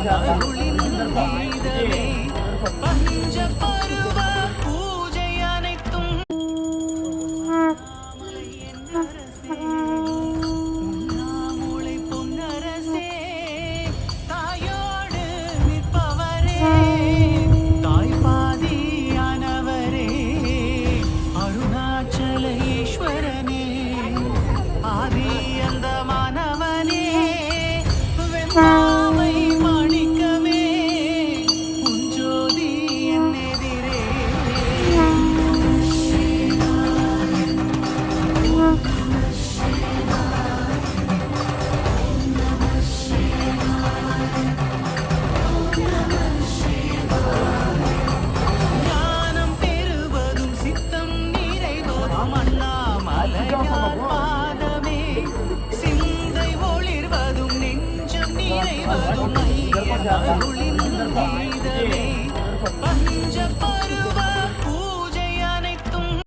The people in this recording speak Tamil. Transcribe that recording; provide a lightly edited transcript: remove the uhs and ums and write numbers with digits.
அருளின் கீதமே பஞ்ச பருவ பூஜை அனைத்தும் உண்ணாமுலை பொன்னரசே தாயோடு நிற்பவரே தாய்பாதியானவரே அருணாச்சல ஈஸ்வரனே ஆதி அந்த மாணவனே வெம்பாவை மாணிக்கமே உஞ்சோதி என்னெதிரே ஞானம் பெறுவதும் சித்தம் நிறைவதும் அண்ணாமலையார் பாதமே சிந்தை ஒளிர்வதும் நெஞ்சம் நிறைவதும் ஐயன் அருளின்